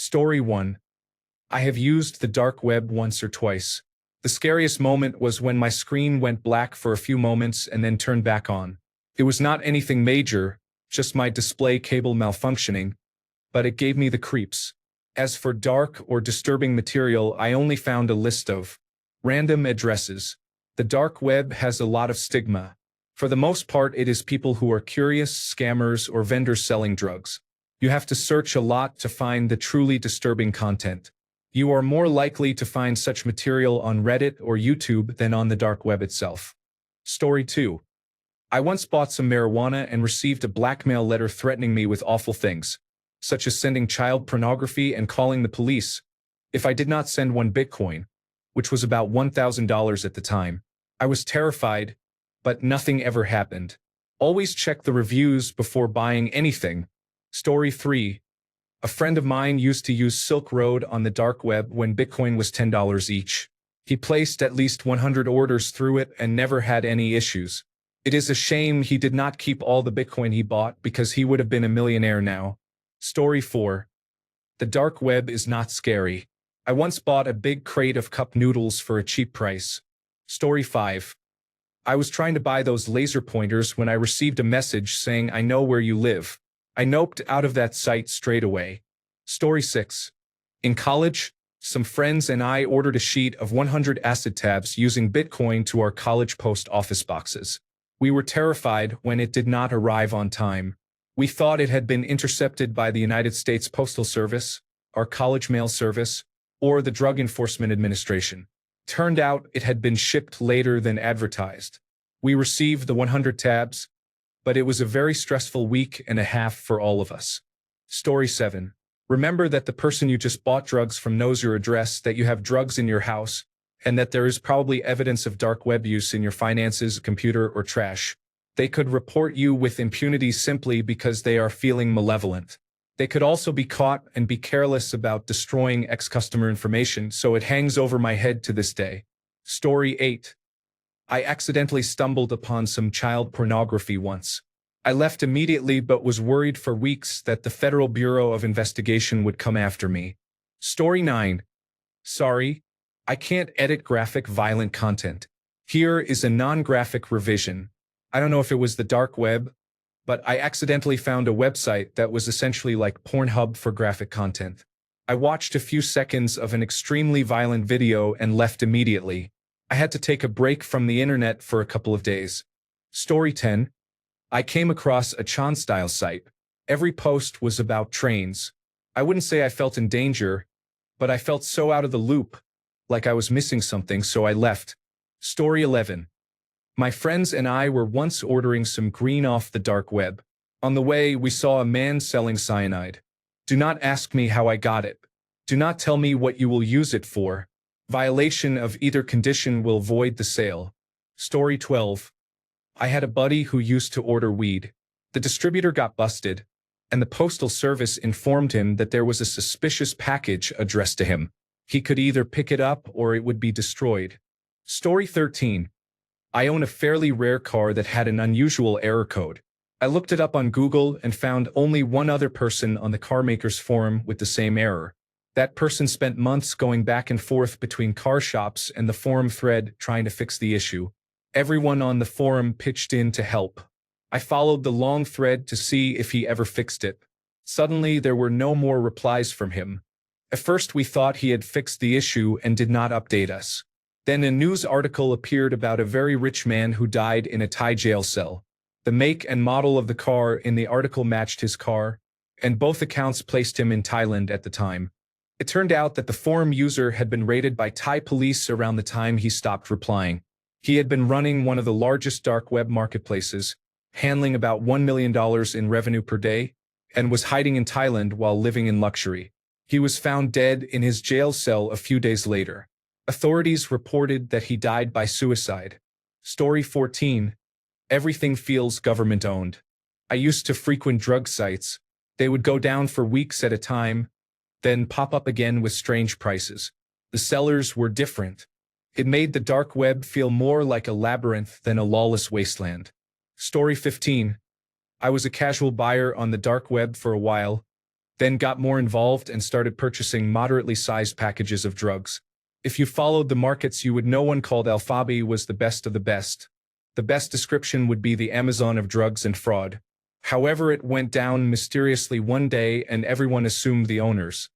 Story 1. I have used the dark web once or twice. The scariest moment was when my screen went black for a few moments and then turned back on. It was not anything major, just my display cable malfunctioning, but it gave me the creeps. As for dark or disturbing material, I only found a list of random addresses. The dark web has a lot of stigma. For the most part, it is people who are curious, scammers, or vendors selling drugs. You have to search a lot to find the truly disturbing content. You are more likely to find such material on Reddit or YouTube than on the dark web itself. Story 2. I once bought some marijuana and received a blackmail letter threatening me with awful things, such as sending child pornography and calling the police if I did not send one Bitcoin, which was about $1,000 at the time. I was terrified, but nothing ever happened. Always check the reviews before buying anything. Story 3. A friend of mine used to use Silk Road on the dark web when Bitcoin was $10 each. He placed at least 100 orders through it and never had any issues. It is a shame he did not keep all the Bitcoin he bought because he would have been a millionaire now. Story 4. The dark web is not scary. I once bought a big crate of cup noodles for a cheap price. Story 5. I was trying to buy those laser pointers when I received a message saying, "I know where you live." I noped out of that site straight away. Story 6. In college, some friends and I ordered a sheet of 100 acid tabs using Bitcoin to our college post office boxes. We were terrified when it did not arrive on time. We thought it had been intercepted by the United States Postal Service, our college mail service, or the Drug Enforcement Administration. Turned out it had been shipped later than advertised. We received the 100 tabs, but it was a very stressful week and a half for all of us. Story 7. Remember that the person you just bought drugs from knows your address, that you have drugs in your house, and that there is probably evidence of dark web use in your finances, computer, or trash. They could report you with impunity simply because they are feeling malevolent. They could also be caught and be careless about destroying ex-customer information, so it hangs over my head to this day. Story 8. I accidentally stumbled upon some child pornography once. I left immediately but was worried for weeks that the Federal Bureau of Investigation would come after me. Story 9. Sorry, I can't edit graphic violent content. Here is a non-graphic revision. I don't know if it was the dark web, but I accidentally found a website that was essentially like Pornhub for graphic content. I watched a few seconds of an extremely violent video and left immediately. I had to take a break from the internet for a couple of days. Story 10. I came across a Chan-style site. Every post was about trains. I wouldn't say I felt in danger, but I felt so out of the loop, like I was missing something, so I left. Story 11. My friends and I were once ordering some green off the dark web. On the way, we saw a man selling cyanide. Do not ask me how I got it. Do not tell me what you will use it for. Violation of either condition will void the sale. Story 12. I had a buddy who used to order weed. The distributor got busted, and the postal service informed him that there was a suspicious package addressed to him. He could either pick it up or it would be destroyed. Story 13. I own a fairly rare car that had an unusual error code. I looked it up on Google and found only one other person on the carmaker's forum with the same error. That person spent months going back and forth between car shops and the forum thread trying to fix the issue. Everyone on the forum pitched in to help. I followed the long thread to see if he ever fixed it. Suddenly, there were no more replies from him. At first, we thought he had fixed the issue and did not update us. Then a news article appeared about a very rich man who died in a Thai jail cell. The make and model of the car in the article matched his car, and both accounts placed him in Thailand at the time. It turned out that the forum user had been raided by Thai police around the time he stopped replying. He had been running one of the largest dark web marketplaces, handling about $1 million in revenue per day, and was hiding in Thailand while living in luxury. He was found dead in his jail cell a few days later. Authorities reported that he died by suicide. Story 14. Everything feels government-owned. I used to frequent drug sites. They would go down for weeks at a time, then pop up again with strange prices. The sellers were different. It made the dark web feel more like a labyrinth than a lawless wasteland. Story 15. I was a casual buyer on the dark web for a while, then got more involved and started purchasing moderately sized packages of drugs. If you followed the markets, you would know one called Alphabi was the best of the best. The best description would be the Amazon of drugs and fraud. However, it went down mysteriously one day and everyone assumed the owners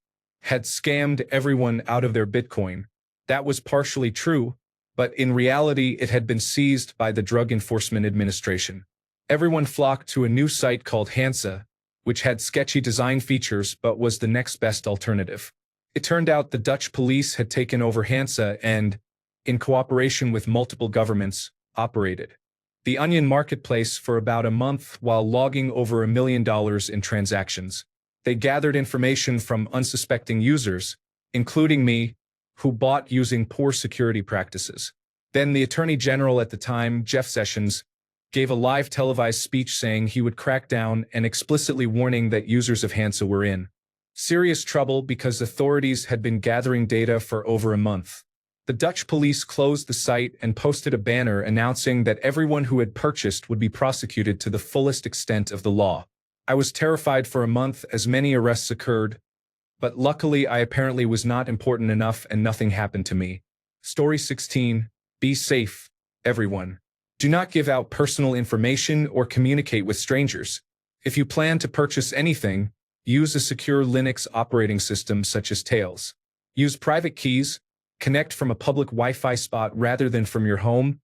had scammed everyone out of their Bitcoin. That was partially true, but in reality it had been seized by the Drug Enforcement Administration. Everyone flocked to a new site called Hansa, which had sketchy design features but was the next best alternative. It turned out the Dutch police had taken over Hansa and, in cooperation with multiple governments, operated the Onion marketplace for about a month while logging over $1 million in transactions. They gathered information from unsuspecting users, including me, who bought using poor security practices. Then the Attorney General at the time, Jeff Sessions, gave a live televised speech saying he would crack down and explicitly warning that users of Hansa were in serious trouble because authorities had been gathering data for over a month. The Dutch police closed the site and posted a banner announcing that everyone who had purchased would be prosecuted to the fullest extent of the law. I was terrified for a month as many arrests occurred, but luckily I apparently was not important enough and nothing happened to me. Story 16. Be safe, everyone. Do not give out personal information or communicate with strangers. If you plan to purchase anything, use a secure Linux operating system such as Tails. Use private keys, connect from a public Wi-Fi spot rather than from your home,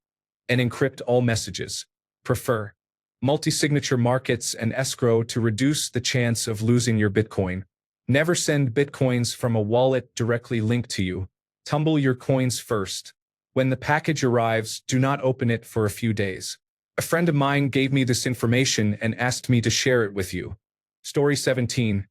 and encrypt all messages. Prefer multi-signature markets and escrow to reduce the chance of losing your Bitcoin. Never send Bitcoins from a wallet directly linked to you. Tumble your coins first. When the package arrives, do not open it for a few days. A friend of mine gave me this information and asked me to share it with you. Story 17.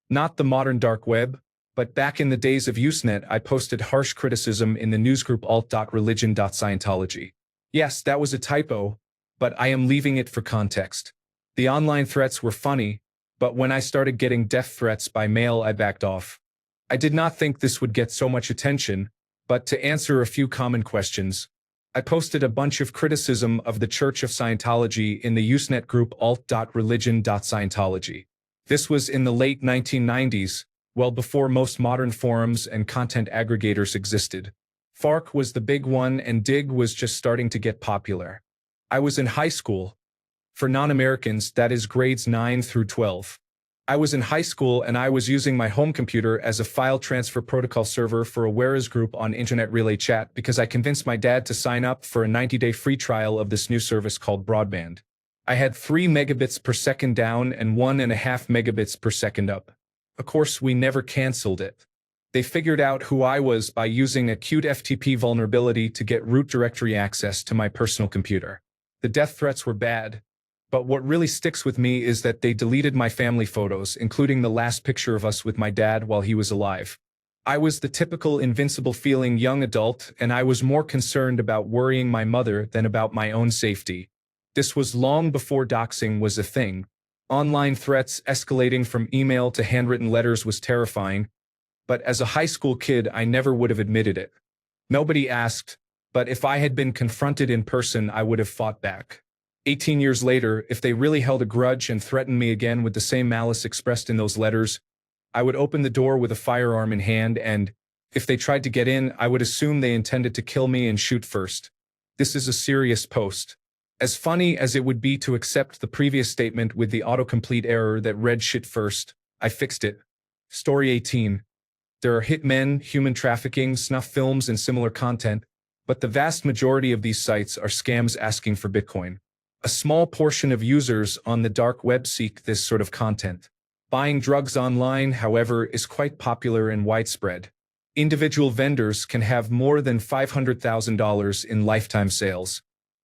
Not the modern dark web, but back in the days of Usenet, I posted harsh criticism in the newsgroup alt.religion.scientology. Yes, that was a typo, but I am leaving it for context. The online threats were funny, but when I started getting death threats by mail, I backed off. I did not think this would get so much attention, but to answer a few common questions, I posted a bunch of criticism of the Church of Scientology in the Usenet group alt.religion.scientology. This was in the late 1990s, well before most modern forums and content aggregators existed. Fark was the big one and Dig was just starting to get popular. I was in high school. For non-Americans, that is grades 9 through 12. I was in high school and I was using my home computer as a file transfer protocol server for a Whereas group on Internet Relay Chat because I convinced my dad to sign up for a 90-day free trial of this new service called broadband. I had 3 megabits per second down and 1.5 megabits per second up. Of course, we never canceled it. They figured out who I was by using a cute FTP vulnerability to get root directory access to my personal computer. The death threats were bad, but what really sticks with me is that they deleted my family photos, including the last picture of us with my dad while he was alive. I was the typical invincible feeling young adult, and I was more concerned about worrying my mother than about my own safety. This was long before doxing was a thing. Online threats escalating from email to handwritten letters was terrifying, but as a high school kid, I never would have admitted it. Nobody asked, but if I had been confronted in person, I would have fought back. 18 years later, if they really held a grudge and threatened me again with the same malice expressed in those letters, I would open the door with a firearm in hand and, if they tried to get in, I would assume they intended to kill me and shoot first. This is a serious post. As funny as it would be to accept the previous statement with the autocomplete error that read shit first, I fixed it. Story 18. There are hitmen, human trafficking, snuff films, and similar content, but the vast majority of these sites are scams asking for Bitcoin. A small portion of users on the dark web seek this sort of content. Buying drugs online, however, is quite popular and widespread. Individual vendors can have more than $500,000 in lifetime sales.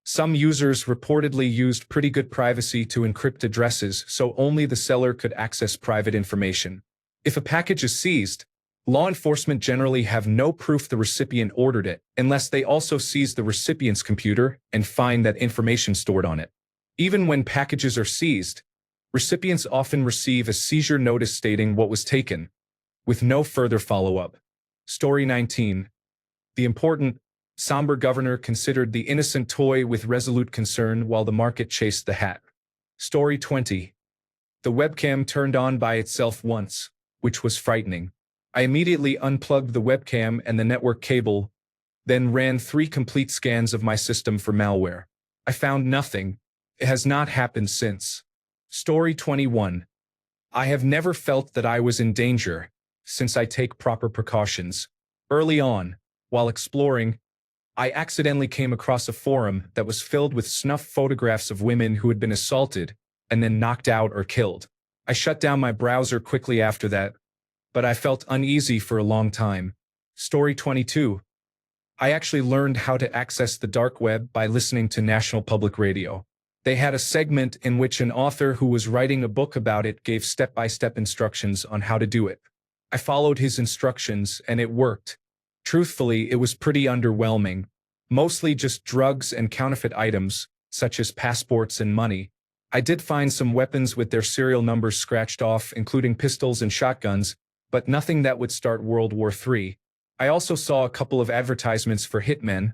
Some users reportedly used pretty good privacy to encrypt addresses so only the seller could access private information. If a package is seized, law enforcement generally have no proof the recipient ordered it, unless they also seize the recipient's computer and find that information stored on it. Even when packages are seized, recipients often receive a seizure notice stating what was taken, with no further follow-up. Story 19. The important, somber governor considered the innocent toy with resolute concern while the market chased the hat. Story 20. The webcam turned on by itself once, which was frightening. I immediately unplugged the webcam and the network cable, then ran 3 complete scans of my system for malware. I found nothing. It has not happened since. Story 21. I have never felt that I was in danger, since I take proper precautions. Early on, while exploring, I accidentally came across a forum that was filled with snuff photographs of women who had been assaulted and then knocked out or killed. I shut down my browser quickly after that, but I felt uneasy for a long time. Story 22. I actually learned how to access the dark web by listening to National Public Radio. They had a segment in which an author who was writing a book about it gave step-by-step instructions on how to do it. I followed his instructions and it worked. Truthfully, it was pretty underwhelming. Mostly just drugs and counterfeit items, such as passports and money. I did find some weapons with their serial numbers scratched off, including pistols and shotguns, but nothing that would start World War III. I also saw a couple of advertisements for hitmen,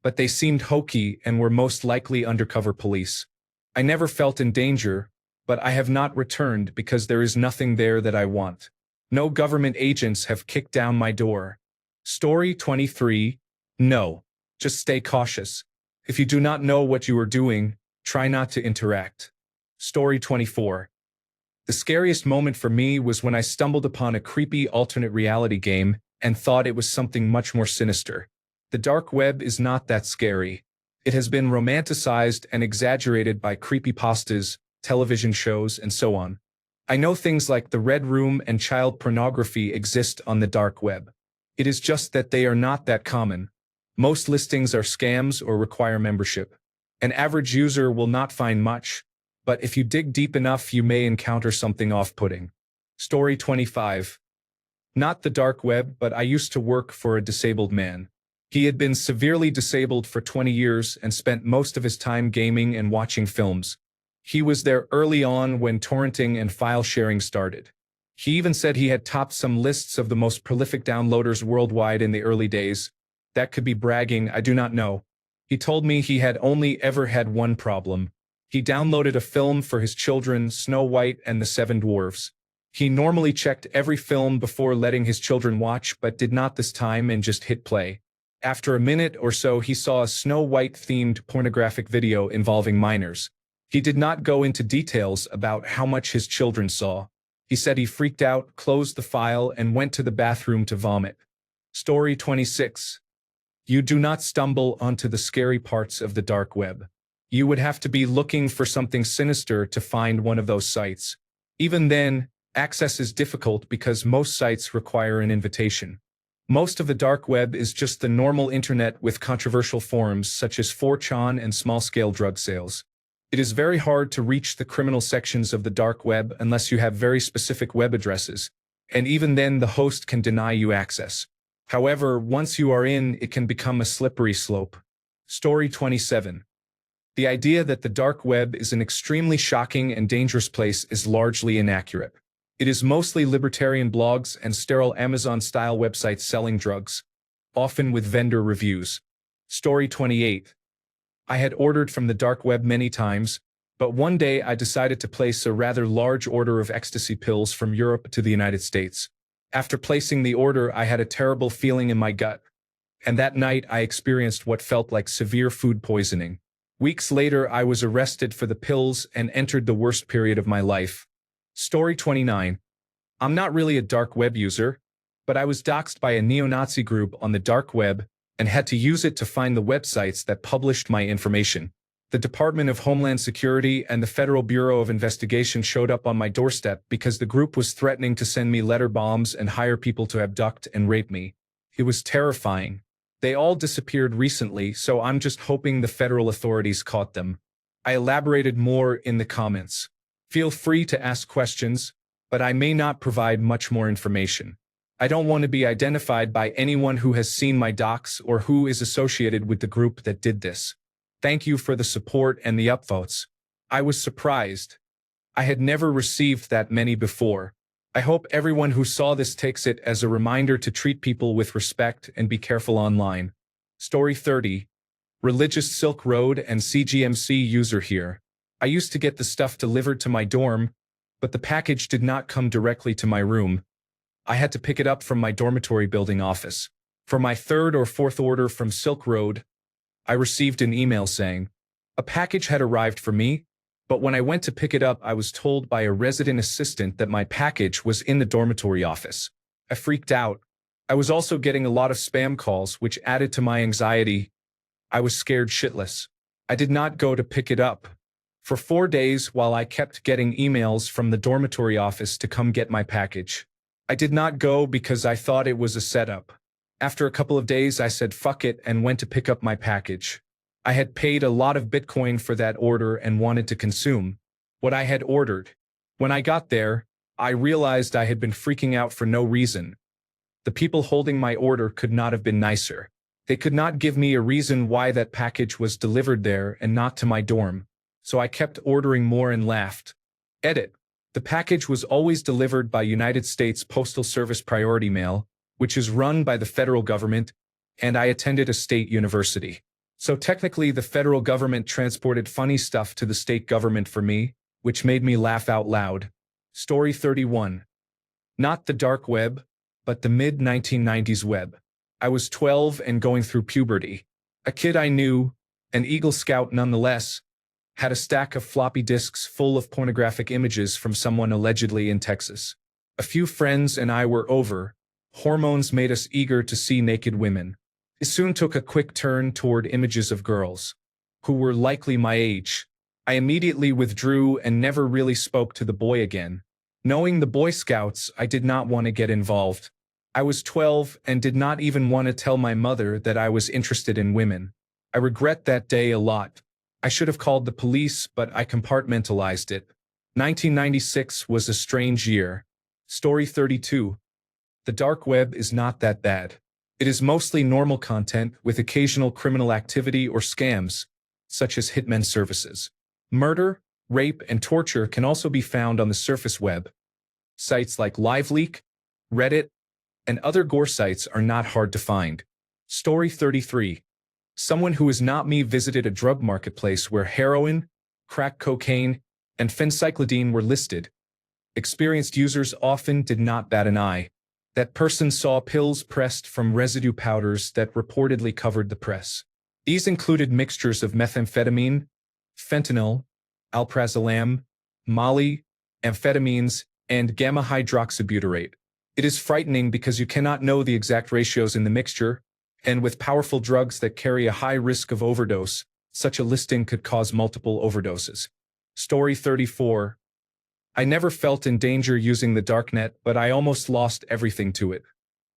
but they seemed hokey and were most likely undercover police. I never felt in danger, but I have not returned because there is nothing there that I want. No government agents have kicked down my door. Story 23. No. Just stay cautious. If you do not know what you are doing, try not to interact. Story 24. The scariest moment for me was when I stumbled upon a creepy alternate reality game and thought it was something much more sinister. The dark web is not that scary. It has been romanticized and exaggerated by creepypastas, television shows, and so on. I know things like the Red Room and child pornography exist on the dark web. It is just that they are not that common. Most listings are scams or require membership. An average user will not find much, but if you dig deep enough you may encounter something off-putting. Story 25. Not the dark web, but I used to work for a disabled man. He had been severely disabled for 20 years and spent most of his time gaming and watching films. He was there early on when torrenting and file sharing started. He even said he had topped some lists of the most prolific downloaders worldwide in the early days. That could be bragging, I do not know. He told me he had only ever had one problem. He downloaded a film for his children, Snow White and the Seven Dwarfs. He normally checked every film before letting his children watch, but did not this time and just hit play. After a minute or so, he saw a Snow White-themed pornographic video involving minors. He did not go into details about how much his children saw. He said he freaked out, closed the file, and went to the bathroom to vomit. Story 26. You do not stumble onto the scary parts of the dark web. You would have to be looking for something sinister to find one of those sites. Even then, access is difficult because most sites require an invitation. Most of the dark web is just the normal internet with controversial forums such as 4chan and small-scale drug sales. It is very hard to reach the criminal sections of the dark web unless you have very specific web addresses, and even then the host can deny you access. However, once you are in, it can become a slippery slope. Story 27. The idea that the dark web is an extremely shocking and dangerous place is largely inaccurate. It is mostly libertarian blogs and sterile Amazon-style websites selling drugs, often with vendor reviews. Story 28. I had ordered from the dark web many times, but one day I decided to place a rather large order of ecstasy pills from Europe to the United States. After placing the order, I had a terrible feeling in my gut, and that night I experienced what felt like severe food poisoning. Weeks later, I was arrested for the pills and entered the worst period of my life. Story 29. I'm not really a dark web user, but I was doxxed by a neo-Nazi group on the dark web and had to use it to find the websites that published my information. The Department of Homeland Security and the Federal Bureau of Investigation showed up on my doorstep because the group was threatening to send me letter bombs and hire people to abduct and rape me. It was terrifying. They all disappeared recently, so I'm just hoping the federal authorities caught them. I elaborated more in the comments. Feel free to ask questions, but I may not provide much more information. I don't want to be identified by anyone who has seen my docs or who is associated with the group that did this. Thank you for the support and the upvotes. I was surprised. I had never received that many before. I hope everyone who saw this takes it as a reminder to treat people with respect and be careful online. Story 30. Religious Silk Road and CGMC user here. I used to get the stuff delivered to my dorm, but the package did not come directly to my room. I had to pick it up from my dormitory building office. For my third or fourth order from Silk Road, I received an email saying, a package had arrived for me, but when I went to pick it up, I was told by a resident assistant that my package was in the dormitory office. I freaked out. I was also getting a lot of spam calls, which added to my anxiety. I was scared shitless. I did not go to pick it up for 4 days while I kept getting emails from the dormitory office to come get my package. I did not go because I thought it was a setup. After a couple of days, I said fuck it and went to pick up my package. I had paid a lot of Bitcoin for that order and wanted to consume what I had ordered. When I got there, I realized I had been freaking out for no reason. The people holding my order could not have been nicer. They could not give me a reason why that package was delivered there and not to my dorm. So I kept ordering more and laughed. Edit. The package was always delivered by United States Postal Service Priority Mail, which is run by the federal government, and I attended a state university. So technically the federal government transported funny stuff to the state government for me, which made me laugh out loud. Story 31. Not the dark web, but the mid-1990s web. I was 12 and going through puberty. A kid I knew, an Eagle Scout nonetheless, had a stack of floppy disks full of pornographic images from someone allegedly in Texas. A few friends and I were over. Hormones made us eager to see naked women. It soon took a quick turn toward images of girls, who were likely my age. I immediately withdrew and never really spoke to the boy again. Knowing the Boy Scouts, I did not want to get involved. I was 12 and did not even want to tell my mother that I was interested in women. I regret that day a lot. I should have called the police, but I compartmentalized it. 1996 was a strange year. Story 32. The dark web is not that bad. It is mostly normal content with occasional criminal activity or scams, such as hitmen services. Murder, rape, and torture can also be found on the surface web. Sites like LiveLeak, Reddit, and other gore sites are not hard to find. Story 33. Someone who is not me visited a drug marketplace where heroin, crack cocaine, and phencyclidine were listed. Experienced users often did not bat an eye. That person saw pills pressed from residue powders that reportedly covered the press. These included mixtures of methamphetamine, fentanyl, alprazolam, Molly, amphetamines, and gamma hydroxybutyrate. It is frightening because you cannot know the exact ratios in the mixture, and with powerful drugs that carry a high risk of overdose, such a listing could cause multiple overdoses. Story 34. I never felt in danger using the darknet, but I almost lost everything to it.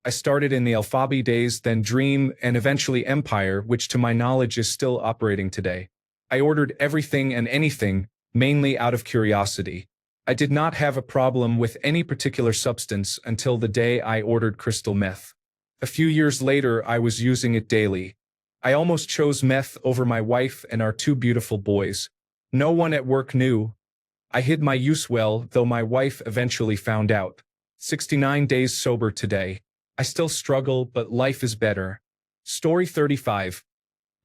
I started in the Alphabi days, then Dream, and eventually Empire, which to my knowledge is still operating today. I ordered everything and anything, mainly out of curiosity. I did not have a problem with any particular substance until the day I ordered crystal meth. A few years later, I was using it daily. I almost chose meth over my wife and our 2 beautiful boys. No one at work knew. I hid my use well, though my wife eventually found out. 69 days sober today. I still struggle, but life is better. Story 35.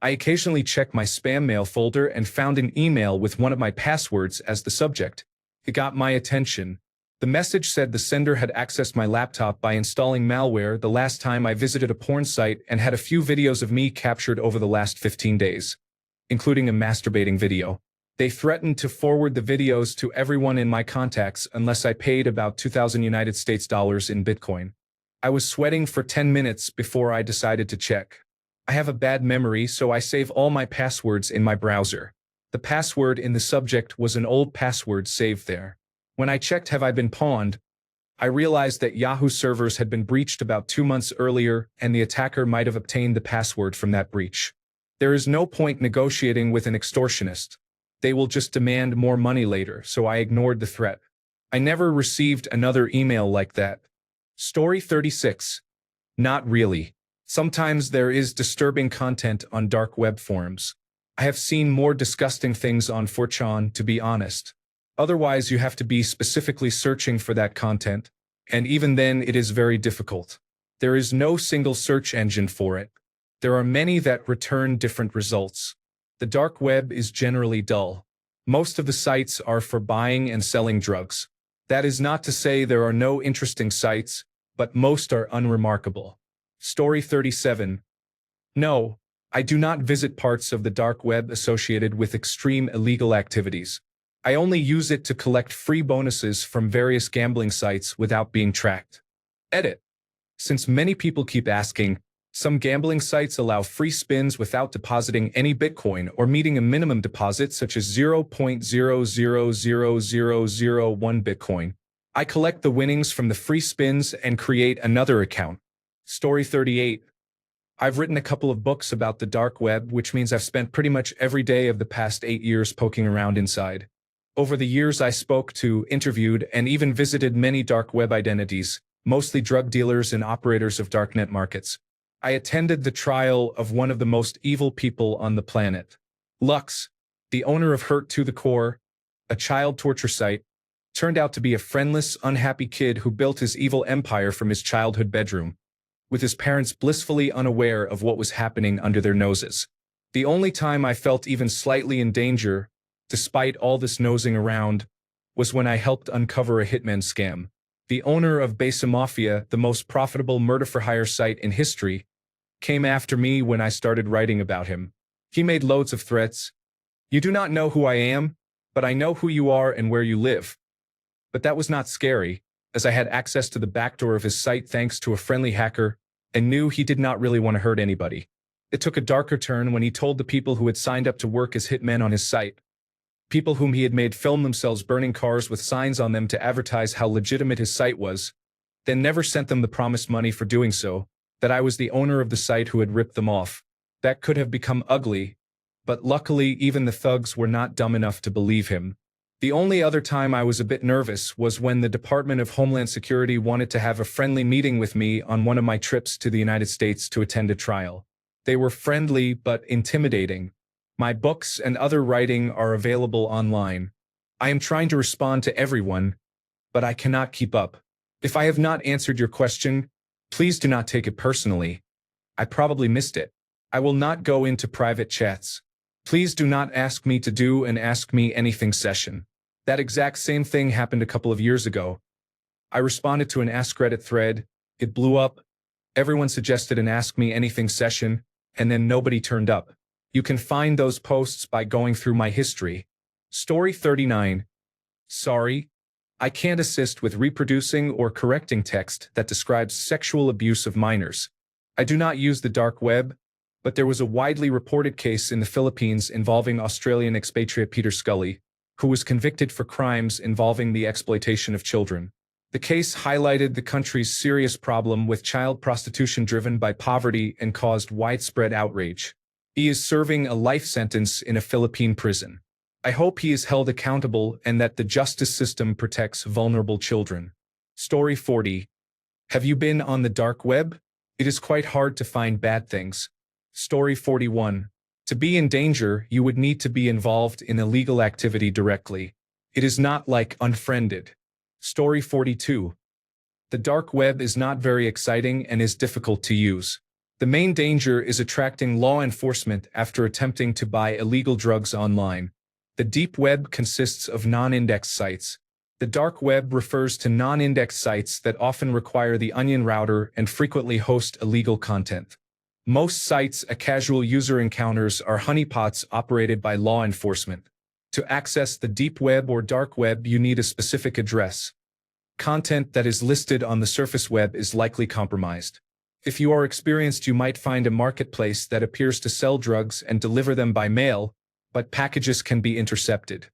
I occasionally check my spam mail folder and found an email with one of my passwords as the subject. It got my attention. The message said the sender had accessed my laptop by installing malware the last time I visited a porn site and had a few videos of me captured over the last 15 days, including a masturbating video. They threatened to forward the videos to everyone in my contacts unless I paid about 2,000 United States dollars in Bitcoin. I was sweating for 10 minutes before I decided to check. I have a bad memory, so I save all my passwords in my browser. The password in the subject was an old password saved there. When I checked have I been pawned, I realized that Yahoo servers had been breached about 2 months earlier and the attacker might have obtained the password from that breach. There is no point negotiating with an extortionist. They will just demand more money later, so I ignored the threat. I never received another email like that. Story 36. Not really. Sometimes there is disturbing content on dark web forums. I have seen more disgusting things on 4chan, to be honest. Otherwise, you have to be specifically searching for that content, and even then it is very difficult. There is no single search engine for it. There are many that return different results. The dark web is generally dull. Most of the sites are for buying and selling drugs. That is not to say there are no interesting sites, but most are unremarkable. Story 37. No, I do not visit parts of the dark web associated with extreme illegal activities. I only use it to collect free bonuses from various gambling sites without being tracked. Edit. Since many people keep asking, some gambling sites allow free spins without depositing any Bitcoin or meeting a minimum deposit such as 0.000001 Bitcoin. I collect the winnings from the free spins and create another account. Story 38. I've written a couple of books about the dark web, which means I've spent pretty much every day of the past 8 years poking around inside. Over the years, I spoke to, interviewed, and even visited many dark web identities, mostly drug dealers and operators of darknet markets. I attended the trial of one of the most evil people on the planet. Lux, the owner of Hurt to the Core, a child torture site, turned out to be a friendless, unhappy kid who built his evil empire from his childhood bedroom, with his parents blissfully unaware of what was happening under their noses. The only time I felt even slightly in danger, despite all this nosing around, was when I helped uncover a hitman scam. The owner of Besa Mafia, the most profitable murder-for-hire site in history, came after me when I started writing about him. He made loads of threats. You do not know who I am, but I know who you are and where you live. But that was not scary, as I had access to the backdoor of his site thanks to a friendly hacker, and knew he did not really want to hurt anybody. It took a darker turn when he told the people who had signed up to work as hitmen on his site, people whom he had made film themselves burning cars with signs on them to advertise how legitimate his site was, then never sent them the promised money for doing so, that I was the owner of the site who had ripped them off. That could have become ugly, but luckily even the thugs were not dumb enough to believe him. The only other time I was a bit nervous was when the Department of Homeland Security wanted to have a friendly meeting with me on one of my trips to the United States to attend a trial. They were friendly but intimidating. My books and other writing are available online. I am trying to respond to everyone, but I cannot keep up. If I have not answered your question, please do not take it personally. I probably missed it. I will not go into private chats. Please do not ask me to do an Ask Me Anything session. That exact same thing happened a couple of years ago. I responded to an AskReddit thread, it blew up, everyone suggested an Ask Me Anything session, and then nobody turned up. You can find those posts by going through my history. Story 39. Sorry, I can't assist with reproducing or correcting text that describes sexual abuse of minors. I do not use the dark web, but there was a widely reported case in the Philippines involving Australian expatriate Peter Scully, who was convicted for crimes involving the exploitation of children. The case highlighted the country's serious problem with child prostitution driven by poverty and caused widespread outrage. He is serving a life sentence in a Philippine prison. I hope he is held accountable and that the justice system protects vulnerable children. Story 40. Have you been on the dark web? It is quite hard to find bad things. Story 41. To be in danger, you would need to be involved in illegal activity directly. It is not like Unfriended. Story 42. The dark web is not very exciting and is difficult to use. The main danger is attracting law enforcement after attempting to buy illegal drugs online. The deep web consists of non-indexed sites. The dark web refers to non-indexed sites that often require the onion router and frequently host illegal content. Most sites a casual user encounters are honeypots operated by law enforcement. To access the deep web or dark web, you need a specific address. Content that is listed on the surface web is likely compromised. If you are experienced, you might find a marketplace that appears to sell drugs and deliver them by mail, but packages can be intercepted.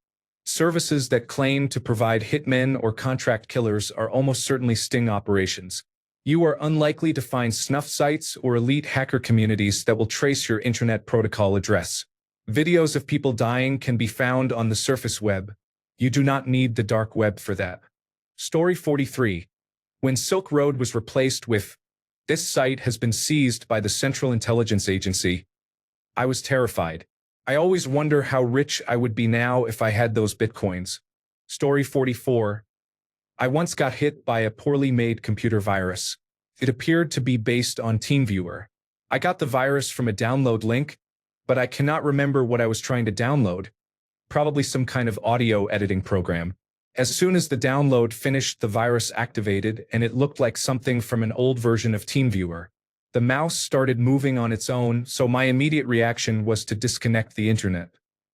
Services that claim to provide hitmen or contract killers are almost certainly sting operations. You are unlikely to find snuff sites or elite hacker communities that will trace your internet protocol address. Videos of people dying can be found on the surface web. You do not need the dark web for that. Story 43. When Silk Road was replaced with, "This site has been seized by the Central Intelligence Agency," I was terrified. I always wonder how rich I would be now if I had those bitcoins. Story 44. I once got hit by a poorly made computer virus. It appeared to be based on TeamViewer. I got the virus from a download link, but I cannot remember what I was trying to download. Probably some kind of audio editing program. As soon as the download finished, the virus activated, and it looked like something from an old version of TeamViewer. The mouse started moving on its own, so my immediate reaction was to disconnect the internet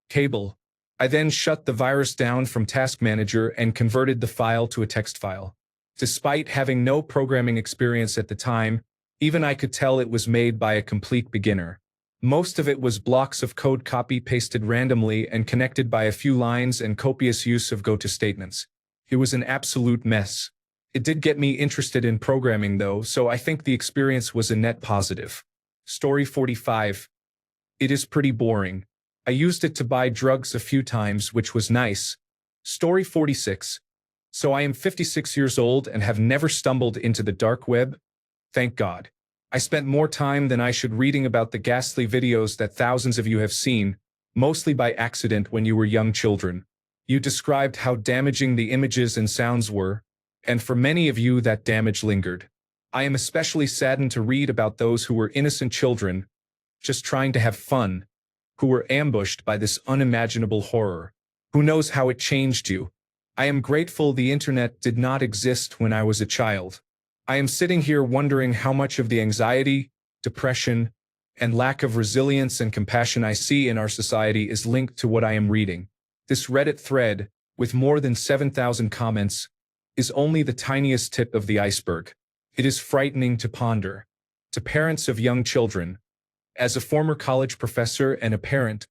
cable. I then shut the virus down from Task Manager and converted the file to a text file. Despite having no programming experience at the time, even I could tell it was made by a complete beginner. Most of it was blocks of code copy-pasted randomly and connected by a few lines and copious use of go-to statements. It was an absolute mess. It did get me interested in programming though, so I think the experience was a net positive. Story 45. It is pretty boring. I used it to buy drugs a few times, which was nice. Story 46. So I am 56 years old and have never stumbled into the dark web. Thank God. I spent more time than I should reading about the ghastly videos that thousands of you have seen, mostly by accident when you were young children. You described how damaging the images and sounds were, and for many of you that damage lingered. I am especially saddened to read about those who were innocent children, just trying to have fun, who were ambushed by this unimaginable horror. Who knows how it changed you? I am grateful the internet did not exist when I was a child. I am sitting here wondering how much of the anxiety, depression, and lack of resilience and compassion I see in our society is linked to what I am reading. This Reddit thread, with more than 7,000 comments, is only the tiniest tip of the iceberg. It is frightening to ponder. To parents of young children, as a former college professor and a parent,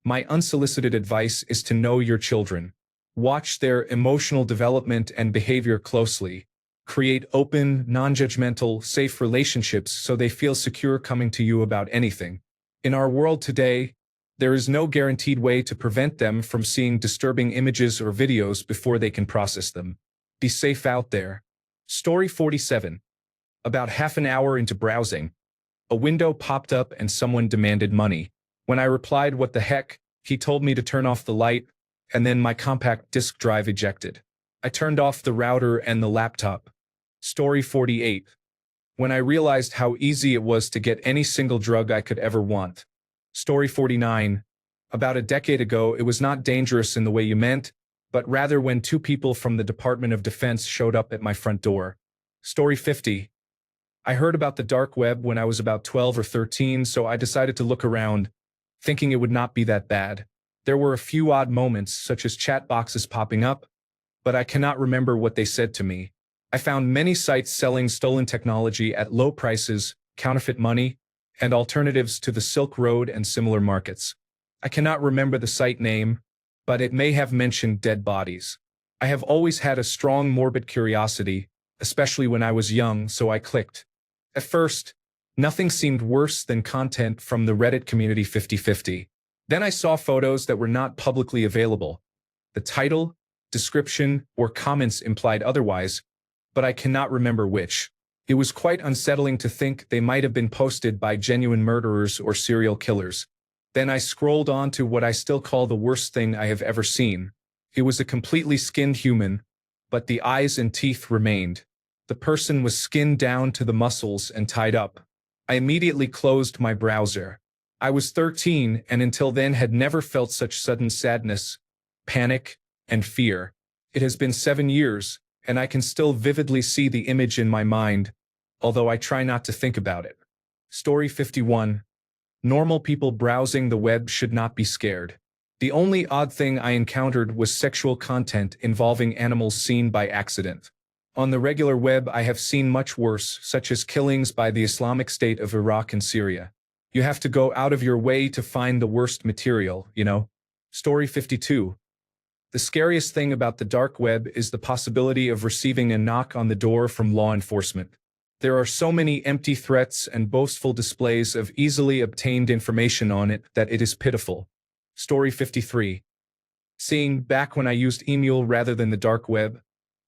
my unsolicited advice is to know your children. Watch their emotional development and behavior closely. Create open, non-judgmental, safe relationships so they feel secure coming to you about anything. In our world today, there is no guaranteed way to prevent them from seeing disturbing images or videos before they can process them. Be safe out there. Story 47. About half an hour into browsing, a window popped up and someone demanded money. When I replied, "What the heck?" he told me to turn off the light, and then my compact disk drive ejected. I turned off the router and the laptop. Story 48. When I realized how easy it was to get any single drug I could ever want. Story 49. About a decade ago, it was not dangerous in the way you meant, but rather when two people from the Department of Defense showed up at my front door. Story 50. I heard about the dark web when I was about 12 or 13, so I decided to look around, thinking it would not be that bad. There were a few odd moments, such as chat boxes popping up, but I cannot remember what they said to me. I found many sites selling stolen technology at low prices, counterfeit money, and alternatives to the Silk Road and similar markets. I cannot remember the site name, but it may have mentioned dead bodies. I have always had a strong morbid curiosity, especially when I was young, so I clicked. At first, nothing seemed worse than content from the Reddit community 50/50. Then I saw photos that were not publicly available. The title, description, or comments implied otherwise, but I cannot remember which. It was quite unsettling to think they might have been posted by genuine murderers or serial killers. Then I scrolled on to what I still call the worst thing I have ever seen. It was a completely skinned human, but the eyes and teeth remained. The person was skinned down to the muscles and tied up. I immediately closed my browser. I was 13 and until then had never felt such sudden sadness, panic, and fear. It has been 7 years, and I can still vividly see the image in my mind, although I try not to think about it. Story 51. Normal people browsing the web should not be scared. The only odd thing I encountered was sexual content involving animals seen by accident. On the regular web, I have seen much worse, such as killings by the Islamic State of Iraq and Syria. You have to go out of your way to find the worst material, you know? Story 52. The scariest thing about the dark web is the possibility of receiving a knock on the door from law enforcement. There are so many empty threats and boastful displays of easily obtained information on it that it is pitiful. Story 53. Seeing back when I used email rather than the dark web,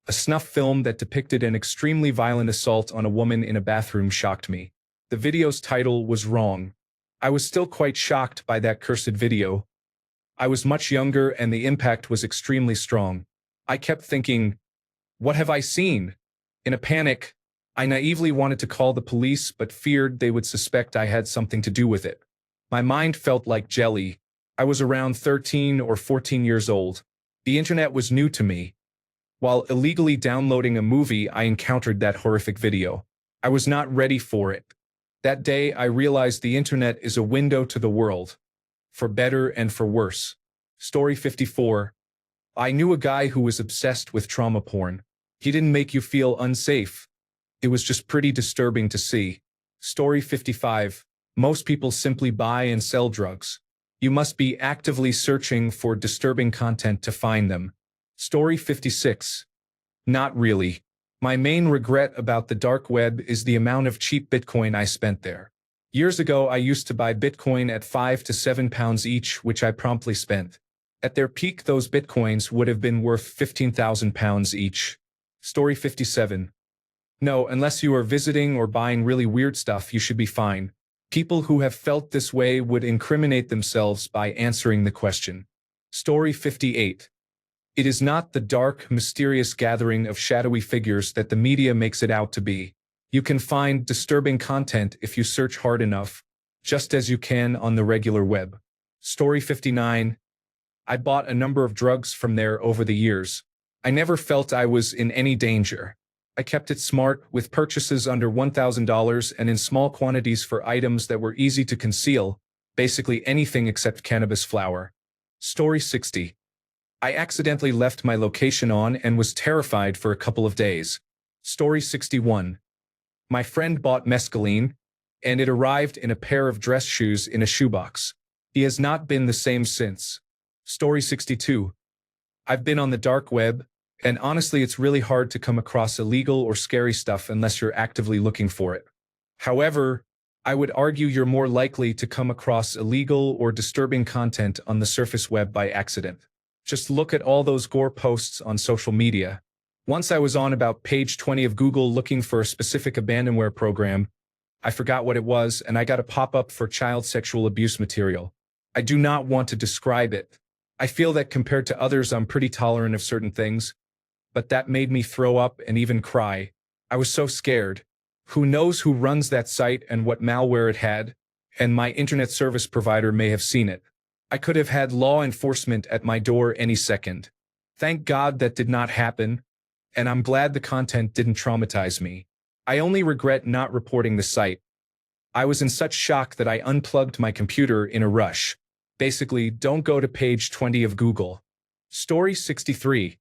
a snuff film that depicted an extremely violent assault on a woman in a bathroom shocked me. The video's title was wrong. I was still quite shocked by that cursed video. I was much younger and the impact was extremely strong. I kept thinking, what have I seen? In a panic, I naively wanted to call the police but feared they would suspect I had something to do with it. My mind felt like jelly. I was around 13 or 14 years old. The internet was new to me. While illegally downloading a movie, I encountered that horrific video. I was not ready for it. That day, I realized the internet is a window to the world, for better and for worse. Story 54. I knew a guy who was obsessed with trauma porn. He didn't make you feel unsafe. It was just pretty disturbing to see. Story 55. Most people simply buy and sell drugs. You must be actively searching for disturbing content to find them. Story 56. Not really. My main regret about the dark web is the amount of cheap Bitcoin I spent there. Years ago, I used to buy Bitcoin at £5 to £7 each, which I promptly spent. At their peak, those Bitcoins would have been worth £15,000 each. Story 57. No, unless you are visiting or buying really weird stuff, you should be fine. People who have felt this way would incriminate themselves by answering the question. Story 58. It is not the dark, mysterious gathering of shadowy figures that the media makes it out to be. You can find disturbing content if you search hard enough, just as you can on the regular web. Story 59. I bought a number of drugs from there over the years. I never felt I was in any danger. I kept it smart, with purchases under $1,000 and in small quantities for items that were easy to conceal, basically anything except cannabis flower. Story 60. I accidentally left my location on and was terrified for a couple of days. Story 61. My friend bought mescaline, and it arrived in a pair of dress shoes in a shoebox. He has not been the same since. Story 62. I've been on the dark web, and honestly it's really hard to come across illegal or scary stuff unless you're actively looking for it. However, I would argue you're more likely to come across illegal or disturbing content on the surface web by accident. Just look at all those gore posts on social media. Once I was on about page 20 of Google looking for a specific abandonware program. I forgot what it was, and I got a pop-up for child sexual abuse material. I do not want to describe it. I feel that compared to others I'm pretty tolerant of certain things, but that made me throw up and even cry. I was so scared. Who knows who runs that site and what malware it had, and my internet service provider may have seen it. I could have had law enforcement at my door any second. Thank God that did not happen, and I'm glad the content didn't traumatize me. I only regret not reporting the site. I was in such shock that I unplugged my computer in a rush. Basically, don't go to page 20 of Google. Story 63.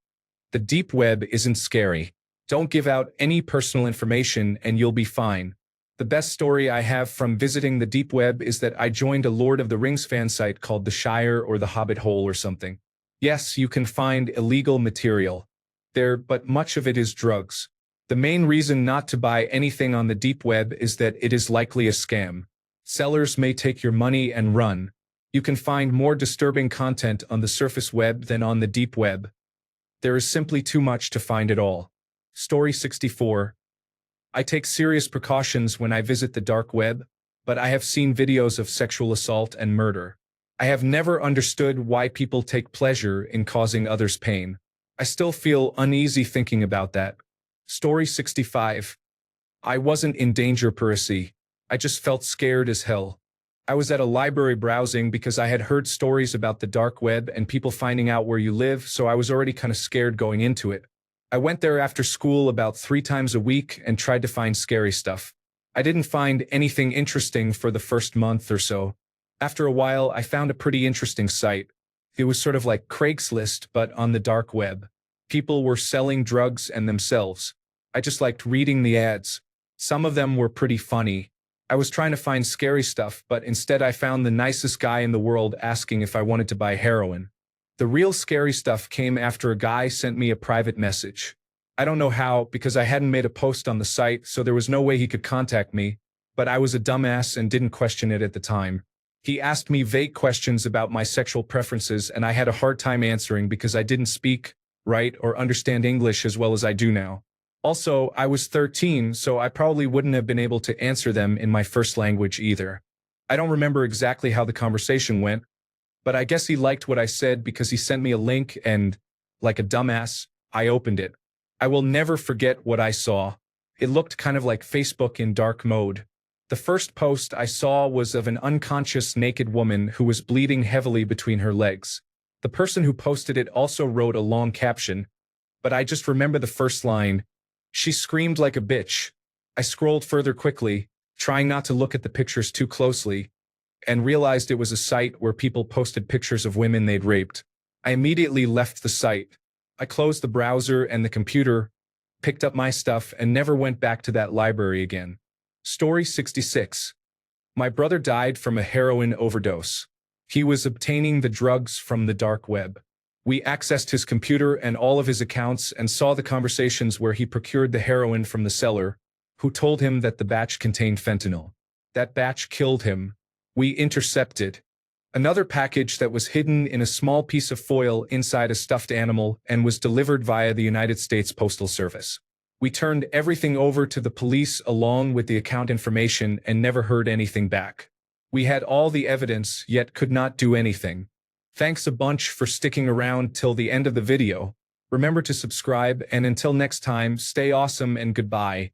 The deep web isn't scary. Don't give out any personal information and you'll be fine. The best story I have from visiting the deep web is that I joined a Lord of the Rings fan site called The Shire or The Hobbit Hole or something. Yes, you can find illegal material there, but much of it is drugs. The main reason not to buy anything on the deep web is that it is likely a scam. Sellers may take your money and run. You can find more disturbing content on the surface web than on the deep web. There is simply too much to find it all. Story 64. I take serious precautions when I visit the dark web, but I have seen videos of sexual assault and murder. I have never understood why people take pleasure in causing others pain. I still feel uneasy thinking about that. Story 65. I wasn't in danger per se. I just felt scared as hell. I was at a library browsing because I had heard stories about the dark web and people finding out where you live, so I was already kind of scared going into it. I went there after school about 3 times a week and tried to find scary stuff. I didn't find anything interesting for the first month or so. After a while, I found a pretty interesting site. It was sort of like Craigslist, but on the dark web. People were selling drugs and themselves. I just liked reading the ads. Some of them were pretty funny. I was trying to find scary stuff, but instead I found the nicest guy in the world asking if I wanted to buy heroin. The real scary stuff came after a guy sent me a private message. I don't know how, because I hadn't made a post on the site, so there was no way he could contact me, but I was a dumbass and didn't question it at the time. He asked me vague questions about my sexual preferences, and I had a hard time answering because I didn't speak, write, or understand English as well as I do now. Also, I was 13, so I probably wouldn't have been able to answer them in my first language either. I don't remember exactly how the conversation went, but I guess he liked what I said because he sent me a link and, like a dumbass, I opened it. I will never forget what I saw. It looked kind of like Facebook in dark mode. The first post I saw was of an unconscious naked woman who was bleeding heavily between her legs. The person who posted it also wrote a long caption, but I just remember the first line. She screamed like a bitch. I scrolled further quickly, trying not to look at the pictures too closely, and realized it was a site where people posted pictures of women they'd raped. I immediately left the site. I closed the browser and the computer, picked up my stuff, and never went back to that library again. Story 66. My brother died from a heroin overdose. He was obtaining the drugs from the dark web. We accessed his computer and all of his accounts and saw the conversations where he procured the heroin from the seller, who told him that the batch contained fentanyl. That batch killed him. We intercepted another package that was hidden in a small piece of foil inside a stuffed animal and was delivered via the United States Postal Service. We turned everything over to the police along with the account information and never heard anything back. We had all the evidence, yet could not do anything. Thanks a bunch for sticking around till the end of the video. Remember to subscribe, and until next time, stay awesome and goodbye.